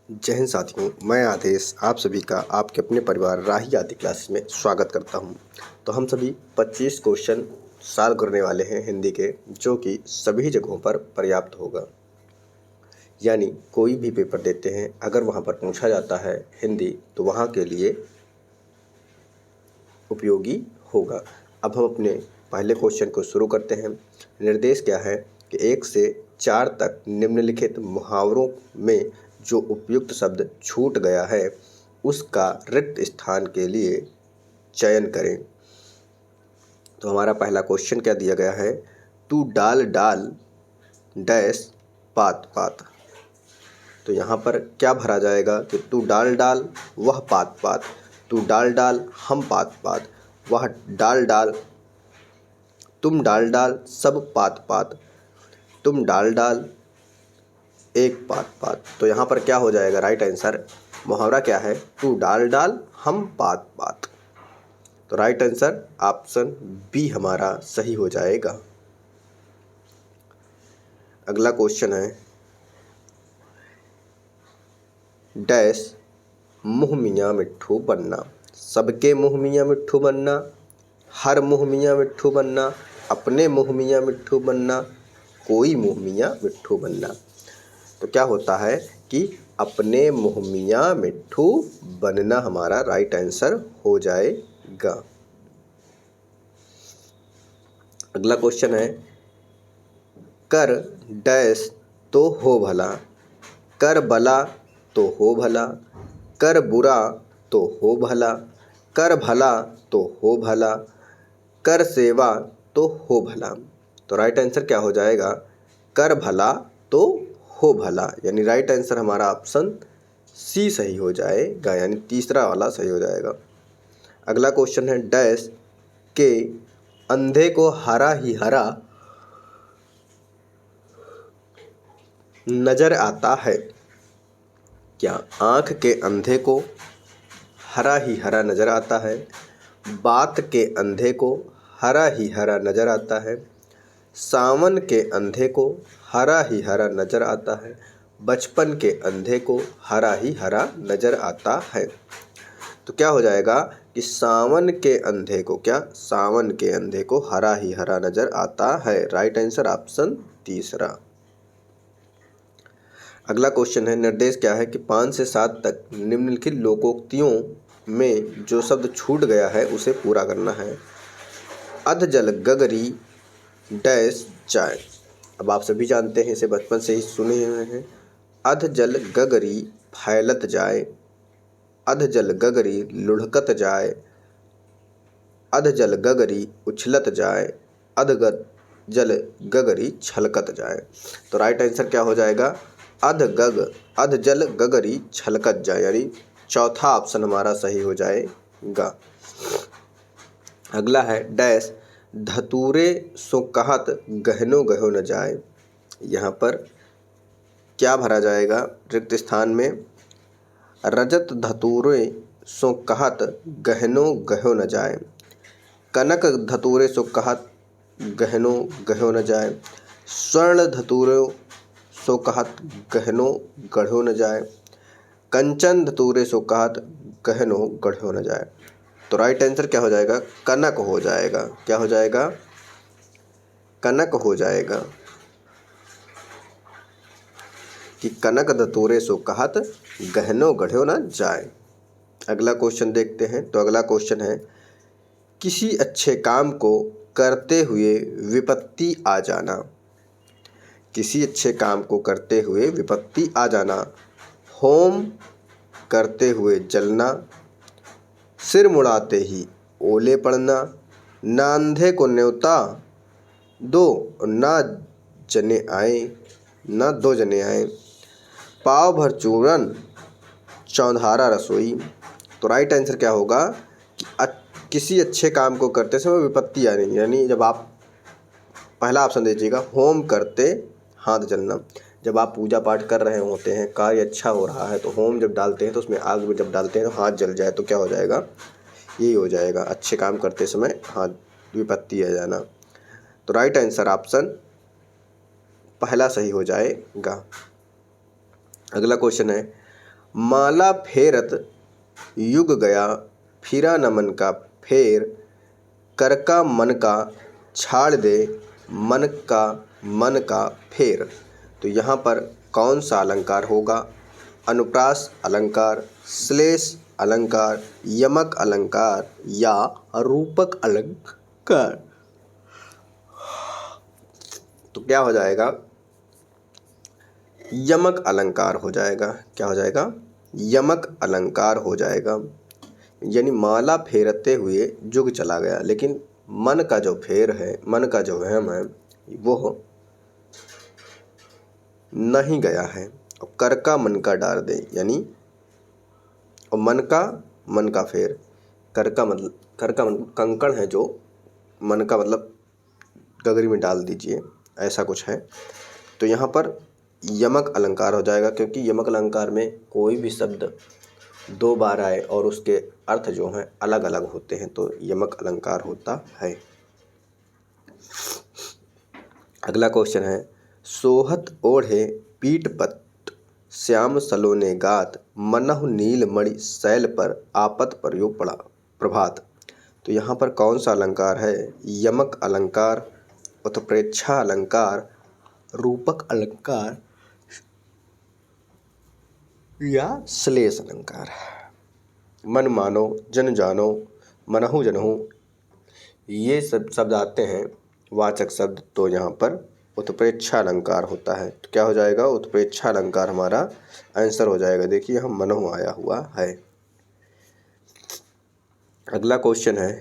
जय हिंद साथियों, मैं आदेश आप सभी का आपके अपने परिवार राही आदि क्लासेस में स्वागत करता हूं। तो हम सभी 25 क्वेश्चन सॉल्व करने वाले हैं हिंदी के, जो कि सभी जगहों पर पर्याप्त होगा। यानी कोई भी पेपर देते हैं, अगर वहां पर पूछा जाता है हिंदी तो वहां के लिए उपयोगी होगा। अब हम अपने पहले क्वेश्चन को शुरू करते हैं। निर्देश क्या है कि 1 से 4 तक निम्नलिखित मुहावरों में जो उपयुक्त शब्द छूट गया है उसका रिक्त स्थान के लिए चयन करें। तो हमारा पहला क्वेश्चन क्या दिया गया है, तू डाल डाल डैश पात पात। तो यहाँ पर क्या भरा जाएगा कि तू डाल डाल वह पात पात, तू डाल डाल हम पात पात, वह डाल डाल, तुम डाल डाल सब पात पात, तुम डाल डाल एक पात पात। तो यहाँ पर क्या हो जाएगा, राइट आंसर मुहावरा क्या है, तू डाल डाल हम पात पात। तो राइट आंसर ऑप्शन बी हमारा सही हो जाएगा। अगला क्वेश्चन है, डैश मुँह मियाँ मिट्ठू बनना। सबके मुँह मियाँ मिट्ठू बनना, हर मुँह मियाँ मिट्ठू बनना, अपने मुँह मियाँ मिट्ठू बनना, कोई मुँह मियाँ मिट्ठू बनना। तो क्या होता है कि अपने मुँह मियाँ मिट्ठू बनना हमारा राइट आंसर हो जाएगा। अगला क्वेश्चन है, कर डैश तो हो भला, कर भला तो हो भला, कर बुरा तो हो भला, कर भला तो हो भला, कर सेवा तो हो भला। तो राइट आंसर क्या हो जाएगा, कर भला तो हो भला, यानी राइट आंसर हमारा ऑप्शन सी सही हो जाएगा, यानी तीसरा वाला सही हो जाएगा। अगला क्वेश्चन है, डैश के अंधे को हरा ही हरा नजर आता है। क्या आँख के अंधे को हरा ही हरा नजर आता है, बात के अंधे को हरा ही हरा नजर आता है, सावन के अंधे को हरा ही हरा नजर आता है, बचपन के अंधे को हरा ही हरा नजर आता है। तो क्या हो जाएगा कि सावन के अंधे को, क्या सावन के अंधे को हरा ही हरा नजर आता है, राइट आंसर ऑप्शन तीसरा। अगला क्वेश्चन है, निर्देश क्या है कि 5 से 7 तक निम्नलिखित लोकोक्तियों में जो शब्द छूट गया है उसे पूरा करना है। अध जल गगरी डैश जाए। अब आप सभी जानते हैं, इसे बचपन से ही सुने हुए हैं। अध जल गगरी फैलत जाए, अध जल गगरी लुढ़कत जाए, अध जल गगरी उछलत जाए, अध जल गगरी छलकत जाए। तो राइट आंसर क्या हो जाएगा, अध जल गगरी छलकत जाए, यानी चौथा ऑप्शन हमारा सही हो जाएगा। अगला है, डैश धतूरे सो कहत गहनो गहो न जाए। यहाँ पर क्या भरा जाएगा रिक्त स्थान में, रजत धतूरे सो कहत गहनो गहो न जाए, कनक धतूरे सो कहत गहनो गहो न जाए, स्वर्ण धतूरे सो कहत गहनो गढ़ो न जाए, कंचन धतूरे सो कहत गहनो गढ़ो न जाए। तो राइट आंसर क्या हो जाएगा, कनक हो जाएगा। क्या हो जाएगा, कनक हो जाएगा कि कनक धतूरे सो कहत गहनो गढ़ो न जाए। अगला क्वेश्चन देखते हैं। तो अगला क्वेश्चन है, किसी अच्छे काम को करते हुए विपत्ति आ जाना। किसी अच्छे काम को करते हुए विपत्ति आ जाना, होम करते हुए जलना, सिर मुड़ाते ही ओले पड़ना, ना अंधे को न्योता दो ना जने आए, ना दो जने आए, पाव भर चूरन चौंधारा रसोई। तो राइट आंसर क्या होगा कि किसी अच्छे काम को करते समय विपत्ति आनी, यानी जब आप पहला ऑप्शन दीजिएगा, होम करते हाथ जलना। जब आप पूजा पाठ कर रहे होते हैं, कार्य अच्छा हो रहा है, तो होम जब डालते हैं तो उसमें आग में जब डालते हैं तो हाथ जल जाए, तो क्या हो जाएगा, यही हो जाएगा अच्छे काम करते समय हाथ विपत्ति आ जाना। तो राइट आंसर ऑप्शन पहला सही हो जाएगा। अगला क्वेश्चन है, माला फेरत युग गया, फिरा न मन का फेर, कर का मन का छाड़ दे, मन का फेर। तो यहाँ पर कौन सा अलंकार होगा? अनुप्रास अलंकार, श्लेष अलंकार, यमक अलंकार या रूपक अलंकार? तो क्या हो जाएगा? यमक अलंकार हो जाएगा। क्या हो जाएगा? यमक अलंकार हो जाएगा। यानी माला फेरते हुए जुग चला गया, लेकिन मन का जो फेर है, मन का जो वहम है, वो नहीं गया है। और कर का मन का डार दे, यानी और मन का फेर, कर का मतलब कंकड़ है, जो मन का मतलब गगरी में डाल दीजिए, ऐसा कुछ है। तो यहाँ पर यमक अलंकार हो जाएगा, क्योंकि यमक अलंकार में कोई भी शब्द दो बार आए और उसके अर्थ जो हैं अलग अलग होते हैं, तो यमक अलंकार होता है। अगला क्वेश्चन है, सोहत ओढ़े पीठ पत श्याम सलोने गात, मनहु नील मणि शैल पर आपत प्रयोग पड़ा प्रभात। तो यहाँ पर कौन सा अलंकार है? यमक अलंकार, उत्प्रेक्षा अलंकार, रूपक अलंकार या श्लेष अलंकार? मन मानो, जन जानो, मनहु जनहु, ये सब शब्द आते हैं वाचक शब्द, तो यहाँ पर उत्प्रेक्षा अलंकार होता है। तो क्या हो जाएगा? उत्प्रेक्षा अलंकार हमारा आंसर हो जाएगा। देखिए हम मनहु आया हुआ है। अगला क्वेश्चन है,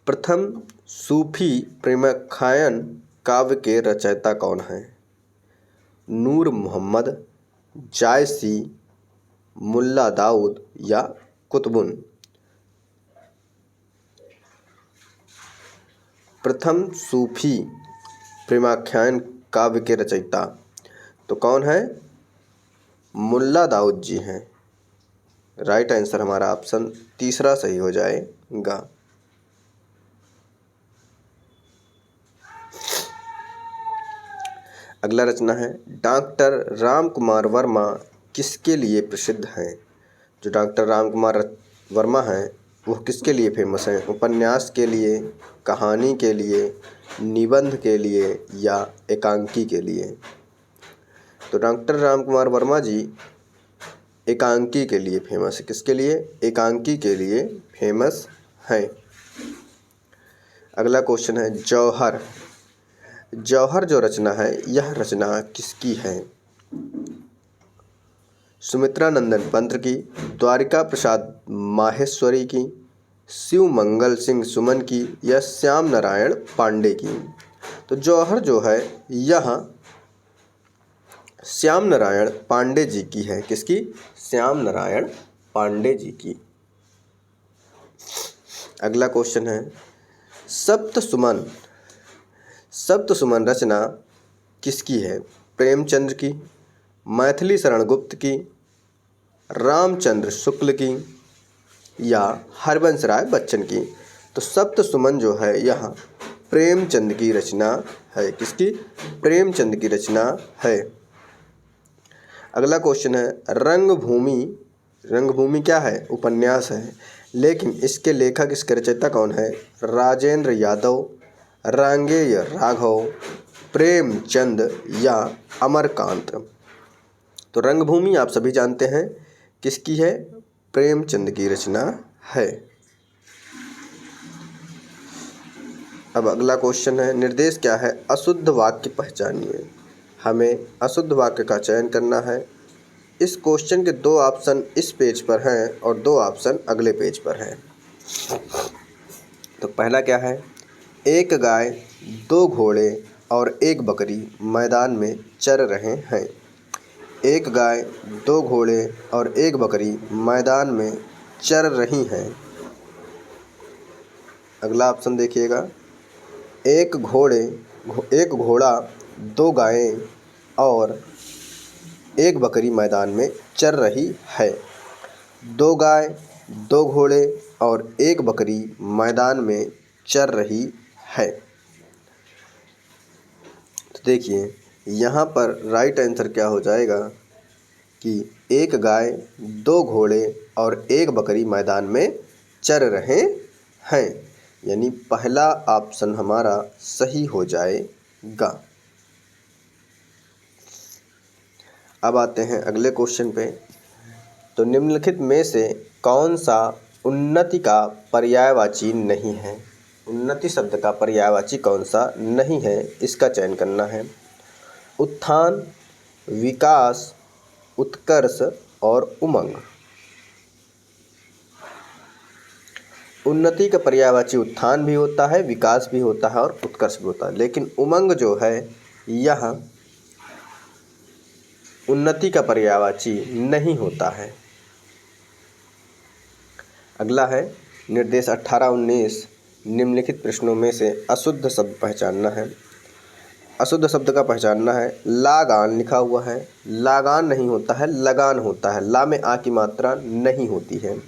प्रथम सूफी प्रेमाख्यान काव्य के रचयिता कौन है? नूर मोहम्मद, जायसी, मुल्ला दाऊद या कुतुबुन? प्रथम सूफी प्रेमाख्यान काव्य के रचयिता तो कौन है? मुल्ला दाऊद जी हैं। राइट आंसर हमारा ऑप्शन तीसरा सही हो जाएगा। अगला रचना है, डॉक्टर राम कुमार वर्मा किसके लिए प्रसिद्ध हैं? जो डॉक्टर राम कुमार वर्मा हैं वो किसके लिए फेमस हैं? उपन्यास के लिए, कहानी के लिए, निबंध के लिए या एकांकी के लिए? तो डॉक्टर राम कुमार वर्मा जी एकांकी के लिए फेमस है। किसके लिए? एकांकी के लिए फेमस हैं। अगला क्वेश्चन है, जौहर। जौहर जो रचना है, यह रचना किसकी है? सुमित्रा नंदन पंत की, द्वारिका प्रसाद माहेश्वरी की, शिव मंगल सिंह सुमन की या श्याम नारायण पांडे की? तो जौहर जो है यह श्याम नारायण पांडे जी की है। किसकी? श्याम नारायण पांडे जी की। अगला क्वेश्चन है, सप्त सुमन रचना किसकी है? प्रेमचंद्र की, मैथिली शरण गुप्त की, रामचंद्र शुक्ल की या हरबंस राय बच्चन की? तो सप्त सुमन जो है यह प्रेमचंद की रचना है। किसकी? प्रेमचंद की रचना है। अगला क्वेश्चन है, रंगभूमि क्या है? उपन्यास है, लेकिन इसके लेखक, इसके रचयिता कौन है? राजेंद्र यादव, रांगेय राघव, प्रेमचंद या अमरकांत? तो रंगभूमि आप सभी जानते हैं किसकी है? प्रेमचंद की रचना है। अब अगला क्वेश्चन है, निर्देश क्या है? अशुद्ध वाक्य पहचानिए। हमें अशुद्ध वाक्य का चयन करना है। इस क्वेश्चन के दो ऑप्शन इस पेज पर हैं और दो ऑप्शन अगले पेज पर हैं। तो पहला क्या है? एक गाय, दो घोड़े और एक बकरी मैदान में चर रहे हैं। एक गाय, दो घोड़े और एक बकरी मैदान में चर रही हैं। अगला ऑप्शन देखिएगा, एक घोड़ा, दो गायें और एक बकरी मैदान में चर रही है। दो गाय, दो घोड़े और एक बकरी मैदान में चर रही है। तो देखिए यहाँ पर राइट आंसर क्या हो जाएगा कि एक गाय, 2 घोड़े और 1 बकरी मैदान में चर रहे हैं। यानी पहला ऑप्शन हमारा सही हो जाएगा। अब आते हैं अगले क्वेश्चन पे। तो निम्नलिखित में से कौन सा उन्नति का पर्यायवाची नहीं है? उन्नति शब्द का पर्यायवाची कौन सा नहीं है, इसका चयन करना है। उत्थान, विकास, उत्कर्ष और उमंग। उन्नति का पर्यायवाची उत्थान भी होता है, विकास भी होता है और उत्कर्ष भी होता है, लेकिन उमंग जो है यह उन्नति का पर्यायवाची नहीं होता है। अगला है निर्देश 18-19। निम्नलिखित प्रश्नों में से अशुद्ध शब्द पहचानना है। अशुद्ध शब्द का पहचानना है। लागान लिखा हुआ है, लागान नहीं होता है, लगान होता है। ला में आ की मात्रा नहीं होती है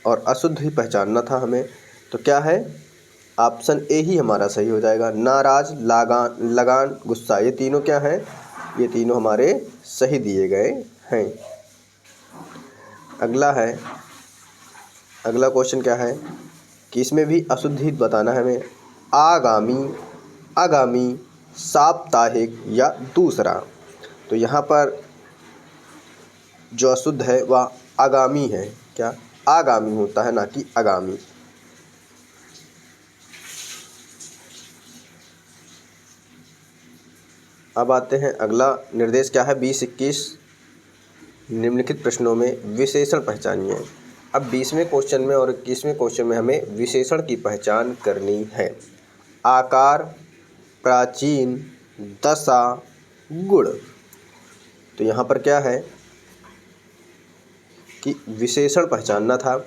और अशुद्ध ही पहचानना था हमें। तो क्या है? ऑप्शन ए ही हमारा सही हो जाएगा। नाराज, लागान, लगान, गुस्सा, ये तीनों क्या हैं? ये तीनों हमारे सही दिए गए हैं। अगला है, अगला क्वेश्चन क्या है कि इसमें भी अशुद्ध ही बताना है हमें। आगामी, आगामी, साप्ताहिक या दूसरा। तो यहाँ पर जो अशुद्ध है वह आगामी है। क्या? आगामी होता है, ना कि आगामी। अब आते हैं अगला निर्देश क्या है 20-21। निम्नलिखित प्रश्नों में विशेषण पहचानिए। अब 20वें क्वेश्चन में और 21वें क्वेश्चन में हमें विशेषण की पहचान करनी है। आकार, प्राचीन, दशा, गुण। तो यहाँ पर क्या है कि विशेषण पहचानना था।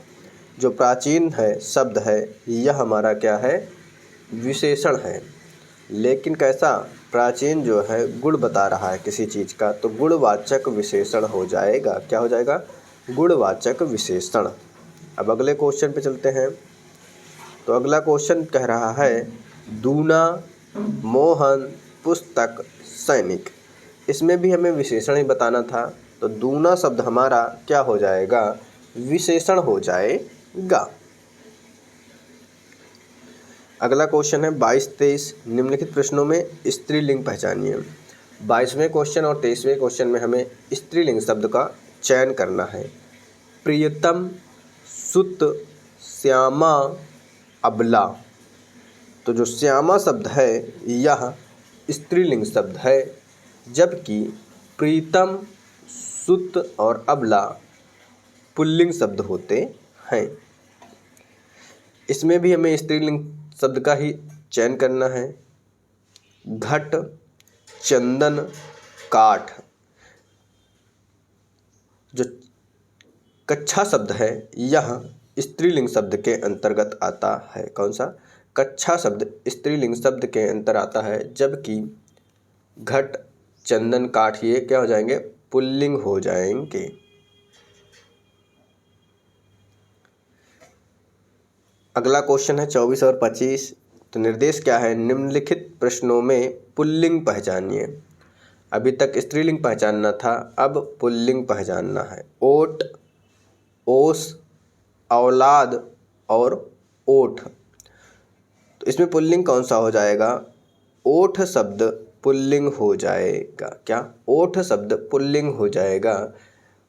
जो प्राचीन है शब्द है यह हमारा क्या है? विशेषण है। लेकिन कैसा? प्राचीन जो है गुण बता रहा है किसी चीज़ का, तो गुणवाचक विशेषण हो जाएगा। क्या हो जाएगा? गुणवाचक विशेषण। अब अगले क्वेश्चन पे चलते हैं। तो अगला क्वेश्चन कह रहा है दूना, मोहन, पुस्तक, सैनिक। इसमें भी हमें विशेषण ही बताना था। तो दूना शब्द हमारा क्या हो जाएगा? विशेषण हो जाएगा। अगला क्वेश्चन है 22-23। निम्नलिखित प्रश्नों में स्त्रीलिंग पहचानिए। 22वें क्वेश्चन और 23वें क्वेश्चन में हमें स्त्रीलिंग शब्द का चयन करना है। प्रियतम, सुत, श्यामा, अबला। तो जो श्यामा शब्द है यह स्त्रीलिंग शब्द है, जबकि प्रीतम, सुत और अबला पुल्लिंग शब्द होते हैं। इसमें भी हमें स्त्रीलिंग शब्द का ही चयन करना है। घट, चंदन, काठ। जो कच्छा शब्द है यह स्त्रीलिंग शब्द के अंतर्गत आता है। कौन सा? कच्छा शब्द स्त्रीलिंग शब्द के अंतर आता है, जबकि घट, चंदन, काठ ये क्या हो जाएंगे? पुल्लिंग हो जाएंगे। अगला क्वेश्चन है 24 और 25। तो निर्देश क्या है? निम्नलिखित प्रश्नों में पुल्लिंग पहचानिए। अभी तक स्त्रीलिंग पहचानना था, अब पुल्लिंग पहचानना है। ओट, ओस, औलाद और ओठ। तो इसमें पुल्लिंग कौन सा हो जाएगा? ओठ शब्द पुल्लिंग हो जाएगा। क्या? ओठ शब्द पुल्लिंग हो जाएगा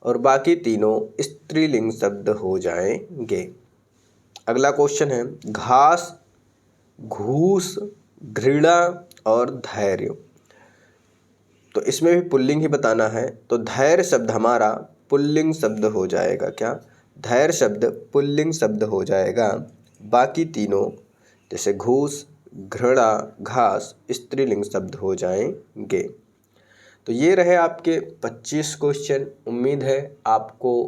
और बाकी तीनों स्त्रीलिंग शब्द हो जाएंगे। अगला क्वेश्चन है घास, घूस, घृणा और धैर्य। तो इसमें भी पुल्लिंग ही बताना है। तो धैर्य शब्द हमारा पुल्लिंग शब्द हो जाएगा। क्या? धैर्य शब्द पुल्लिंग शब्द हो जाएगा। बाकी तीनों जैसे घूस, घृणा, घास स्त्रीलिंग शब्द हो जाएंगे। तो ये रहे आपके 25 क्वेश्चन। उम्मीद है आपको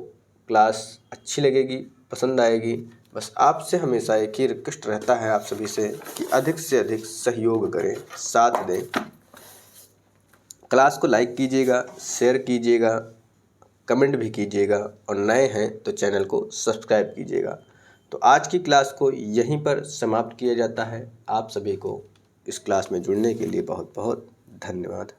क्लास अच्छी लगेगी, पसंद आएगी। बस आपसे हमेशा एक ही रिक्वेस्ट रहता है आप सभी से कि अधिक से अधिक सहयोग करें, साथ दें। क्लास को लाइक कीजिएगा, शेयर कीजिएगा, कमेंट भी कीजिएगा और नए हैं तो चैनल को सब्सक्राइब कीजिएगा। तो आज की क्लास को यहीं पर समाप्त किया जाता है। आप सभी को इस क्लास में जुड़ने के लिए बहुत बहुत धन्यवाद।